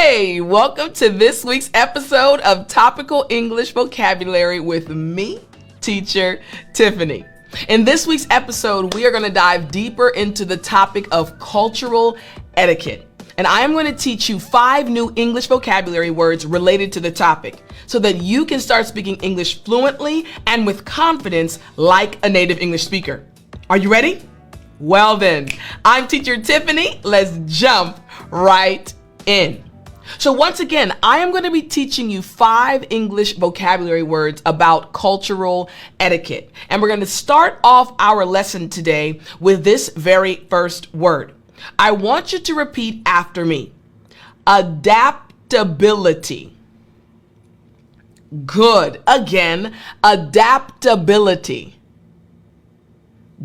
Hey, welcome to this week's episode of Topical English Vocabulary with me, Teacher Tiffany. In this week's episode, we are going to dive deeper into the topic of cultural etiquette. And I am going to teach you 5 new English vocabulary words related to the topic so that you can start speaking English fluently and with confidence like a native English speaker. Are you ready? Well then, I'm Teacher Tiffany. Let's jump right in. So once again, I am going to be teaching you 5 English vocabulary words about cultural etiquette. And we're going to start off our lesson today with this very first word. I want you to repeat after me. Adaptability. Good. Again, adaptability.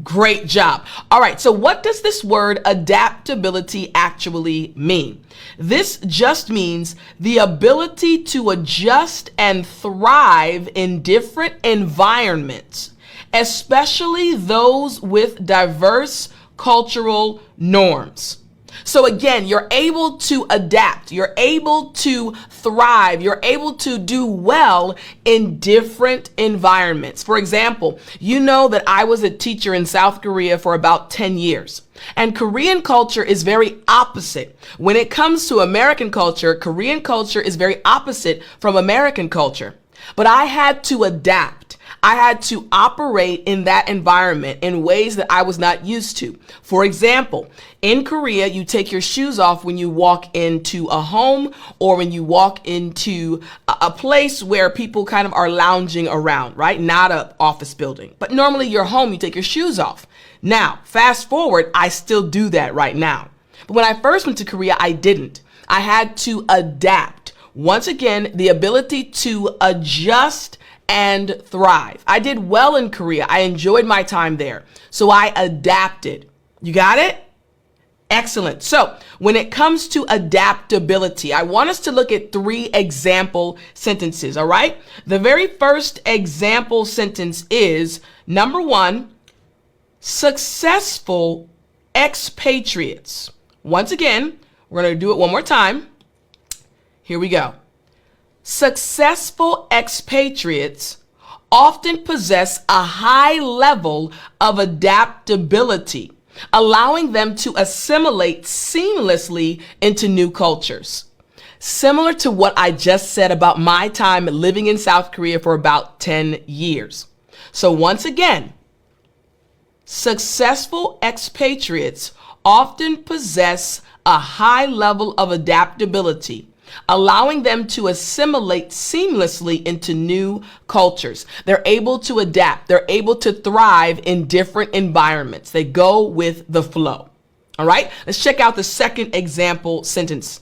Great job. All right, so what does this word adaptability actually mean? This just means the ability to adjust and thrive in different environments, especially those with diverse cultural norms. So again, you're able to adapt, you're able to thrive, you're able to do well in different environments. For example, you know that I was a teacher in South Korea for about 10 years. And Korean culture is very opposite. When it comes to American culture, Korean culture is very opposite from American culture. But I had to adapt. I had to operate in that environment in ways that I was not used to. For example, in Korea, you take your shoes off when you walk into a home or when you walk into a place where people kind of are lounging around, right? Not an office building. But normally you're home, you take your shoes off. Now, fast forward, I still do that right now. But when I first went to Korea, I didn't. I had to adapt. Once again, the ability to adjust and thrive. I did well in Korea. I enjoyed my time there. So I adapted. You got it? Excellent. So when it comes to adaptability, I want us to look at 3 example sentences, all right? The very first example sentence is, number 1, successful expatriates. Once again, we're going to do it one more time. Here we go. Successful expatriates often possess a high level of adaptability, allowing them to assimilate seamlessly into new cultures. Similar to what I just said about my time living in South Korea for about 10 years. So once again, successful expatriates often possess a high level of adaptability, allowing them to assimilate seamlessly into new cultures. They're able to adapt. They're able to thrive in different environments. They go with the flow. All right, let's check out the second example sentence.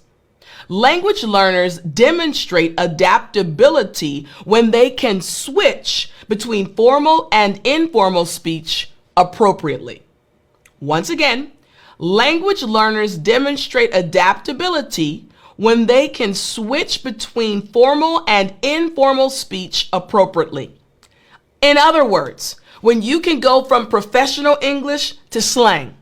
Language learners demonstrate adaptability when they can switch between formal and informal speech appropriately. Once again, language learners demonstrate adaptability when they can switch between formal and informal speech appropriately. In other words, when you can go from professional English to slang.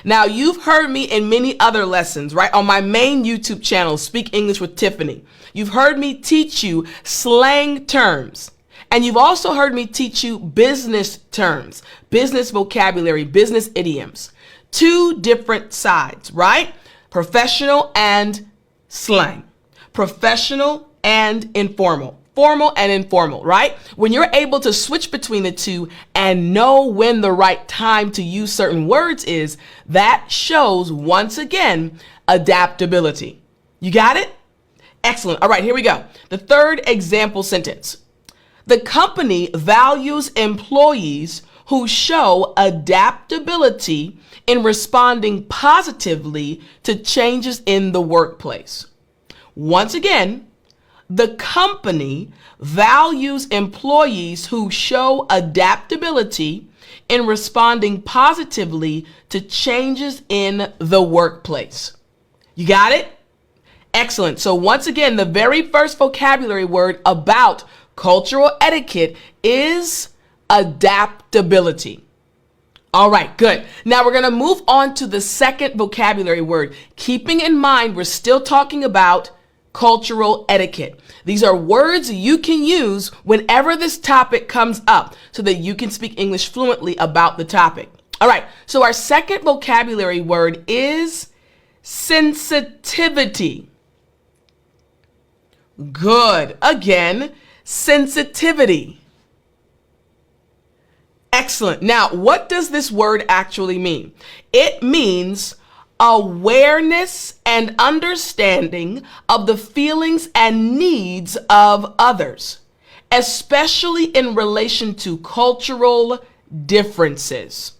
Now, you've heard me in many other lessons, right? On my main YouTube channel, Speak English with Tiffany. You've heard me teach you slang terms. And you've also heard me teach you business terms, business vocabulary, business idioms. 2 different sides, right? Professional and slang. Professional and informal. Formal and informal, right? When you're able to switch between the 2 and know when the right time to use certain words is, that shows, once again, adaptability. You got it? Excellent. All right, here we go. The third example sentence. The company values employees who show adaptability in responding positively to changes in the workplace. Once again, the company values employees who show adaptability in responding positively to changes in the workplace. You got it? Excellent. So once again, the very first vocabulary word about cultural etiquette is adaptability. All right, good. Now we're going to move on to the second vocabulary word, keeping in mind we're still talking about cultural etiquette. These are words you can use whenever this topic comes up so that you can speak English fluently about the topic. All right, so our second vocabulary word is sensitivity. Good. Again, sensitivity. Excellent. Now, what does this word actually mean? It means awareness and understanding of the feelings and needs of others, especially in relation to cultural differences.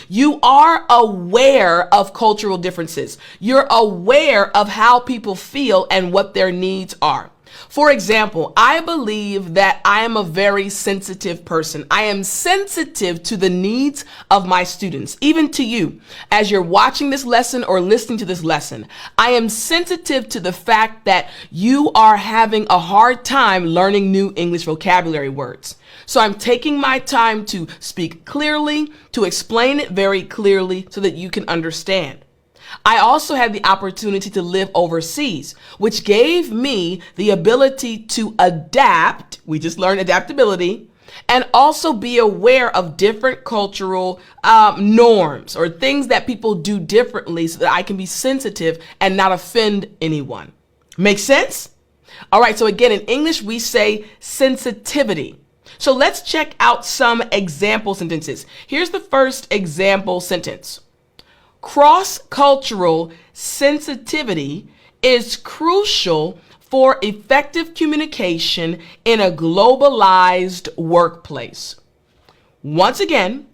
You are aware of cultural differences. You're aware of how people feel and what their needs are. For example, I believe that I am a very sensitive person. I am sensitive to the needs of my students, even to you. As you're watching this lesson or listening to this lesson, I am sensitive to the fact that you are having a hard time learning new English vocabulary words. So I'm taking my time to speak clearly, to explain it very clearly so that you can understand. I also had the opportunity to live overseas, which gave me the ability to adapt. We just learned adaptability, and also be aware of different cultural norms or things that people do differently so that I can be sensitive and not offend anyone. Make sense? All right, so again, in English, we say sensitivity. So let's check out some example sentences. Here's the first example sentence. Cross-cultural sensitivity is crucial for effective communication in a globalized workplace. Once again,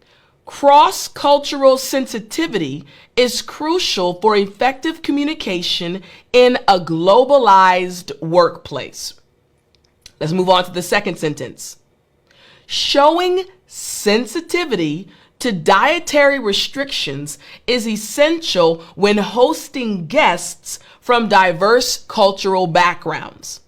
cross-cultural sensitivity is crucial for effective communication in a globalized workplace. Let's move on to the second sentence. Showing sensitivity to dietary restrictions is essential when hosting guests from diverse cultural backgrounds.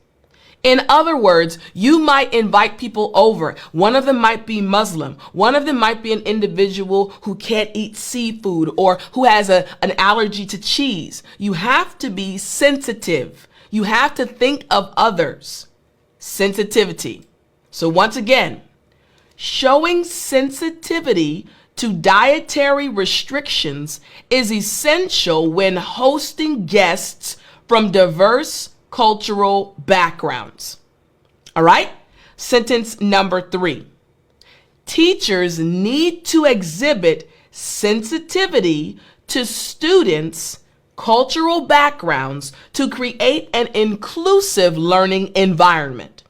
In other words, you might invite people over. One of them might be Muslim. One of them might be an individual who can't eat seafood or who has an allergy to cheese. You have to be sensitive. You have to think of others. Sensitivity. So once again, showing sensitivity to dietary restrictions is essential when hosting guests from diverse cultural backgrounds. All right? Sentence number 3. Teachers need to exhibit sensitivity to students' cultural backgrounds to create an inclusive learning environment.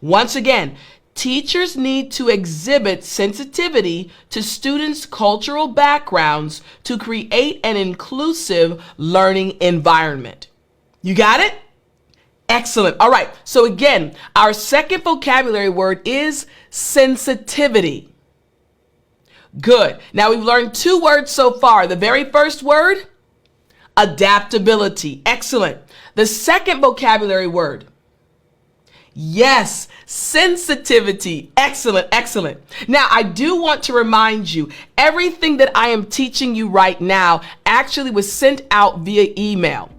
Once again, teachers need to exhibit sensitivity to students' cultural backgrounds to create an inclusive learning environment. You got it? Excellent. All right. So again, our second vocabulary word is sensitivity. Good. Now we've learned 2 words so far. The very first word, adaptability. Excellent. The second vocabulary word, yes, sensitivity. Excellent, excellent. Now, I do want to remind you, everything that I am teaching you right now actually was sent out via email.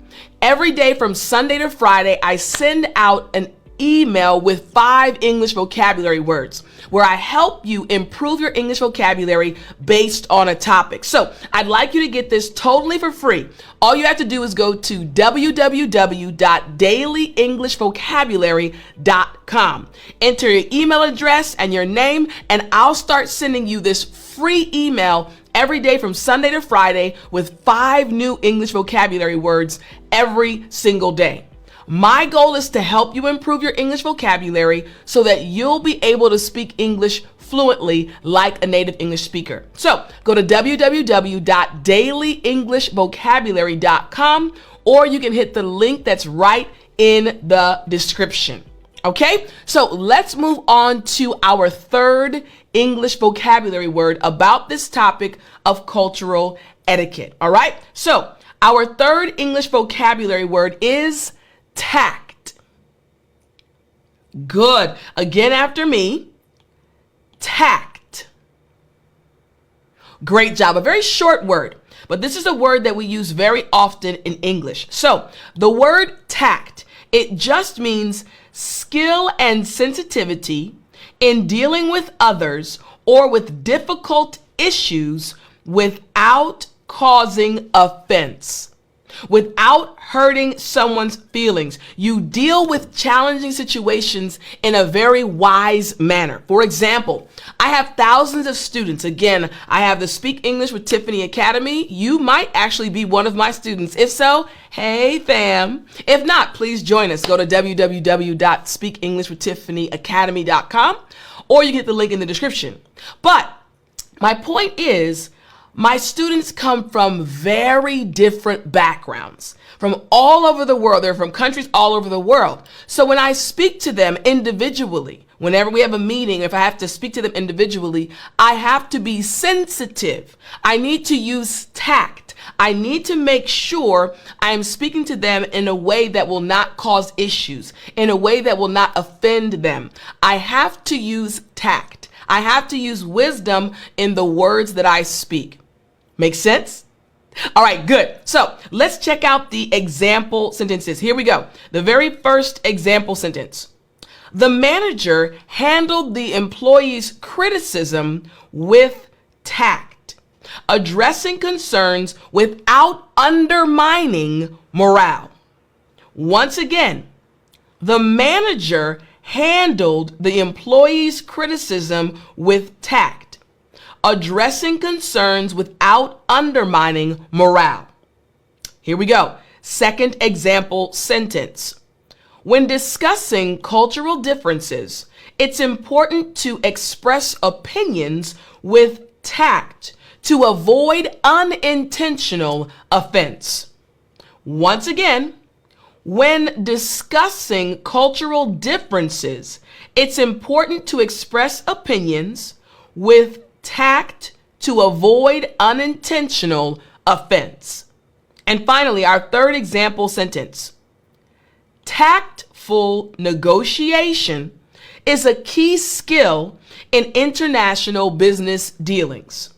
Every day from Sunday to Friday, I send out an email with 5 English vocabulary words where I help you improve your English vocabulary based on a topic. So I'd like you to get this totally for free. All you have to do is go to www.dailyenglishvocabulary.com. Enter your email address and your name, and I'll start sending you this free email every day from Sunday to Friday with 5 new English vocabulary words every single day. My goal is to help you improve your English vocabulary so that you'll be able to speak English fluently like a native English speaker. So go to www.dailyenglishvocabulary.com, or you can hit the link that's right in the description. Okay, so let's move on to our third English vocabulary word about this topic of cultural etiquette. All right, so our third English vocabulary word is tact. Good. Again after me. Tact. Great job. A very short word, but this is a word that we use very often in English. So the word tact It just means skill and sensitivity in dealing with others or with difficult issues without causing offense, without hurting someone's feelings. You deal with challenging situations in a very wise manner. For example, I have thousands of students. Again, I have the Speak English with Tiffany Academy. You might actually be one of my students. If so, hey fam. If not, please join us. Go to www.speakenglishwithtiffanyacademy.com or you get the link in the description. But my point is, my students come from very different backgrounds, from all over the world. They're from countries all over the world. So when I speak to them individually, whenever we have a meeting, if I have to speak to them individually, I have to be sensitive. I need to use tact. I need to make sure I am speaking to them in a way that will not cause issues, in a way that will not offend them. I have to use tact. I have to use wisdom in the words that I speak. Make sense? All right, good. So let's check out the example sentences. Here we go. The very first example sentence. The manager handled the employee's criticism with tact, addressing concerns without undermining morale. Once again, the manager handled the employee's criticism with tact, addressing concerns without undermining morale. Here we go. Second example sentence. When discussing cultural differences, it's important to express opinions with tact to avoid unintentional offense. Once again, when discussing cultural differences, it's important to express opinions with tact to avoid unintentional offense. And finally, our third example sentence. Tactful negotiation is a key skill in international business dealings.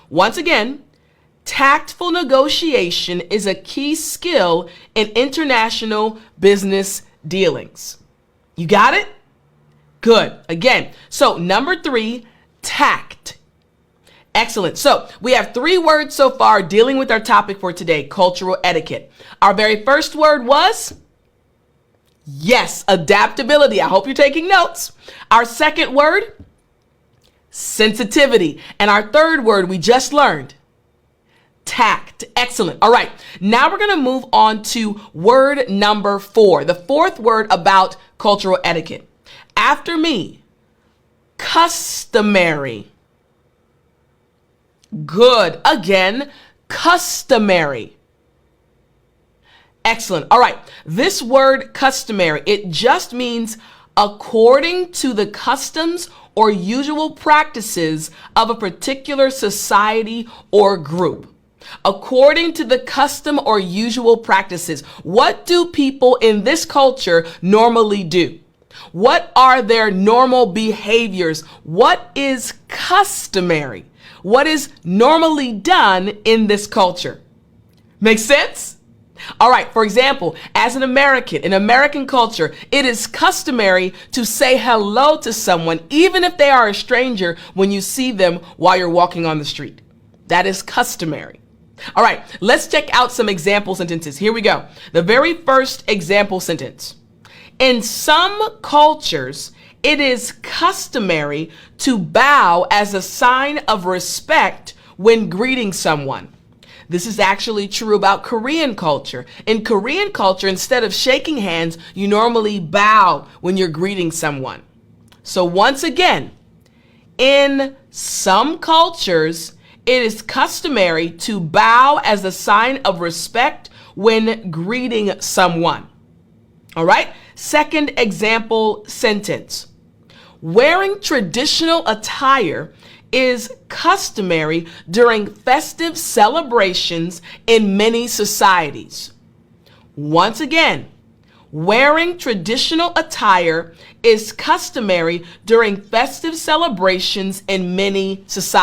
Once again, tactful negotiation is a key skill in international business dealings. You got it? Good. Again, so number 3, tact. Excellent. So we have 3 words so far dealing with our topic for today, cultural etiquette. Our very first word was, yes, adaptability. I hope you're taking notes. Our second word, sensitivity. And our third word we just learned, tact. Excellent. All right. Now we're going to move on to word number 4, the fourth word about cultural etiquette. After me, customary. Good. Again, customary. Excellent. All right. This word customary, it just means according to the customs or usual practices of a particular society or group. According to the custom or usual practices. What do people in this culture normally do? What are their normal behaviors? What is customary? What is normally done in this culture? Makes sense? All right. For example, as an American, in American culture, it is customary to say hello to someone, even if they are a stranger, when you see them while you're walking on the street. That is customary. All right. Let's check out some example sentences. Here we go. The very first example sentence. In some cultures, it is customary to bow as a sign of respect when greeting someone. This is actually true about Korean culture. In Korean culture, instead of shaking hands, you normally bow when you're greeting someone. So once again, in some cultures, it is customary to bow as a sign of respect when greeting someone. All right. Second example sentence. Wearing traditional attire is customary during festive celebrations in many societies. Once again, wearing traditional attire is customary during festive celebrations in many societies.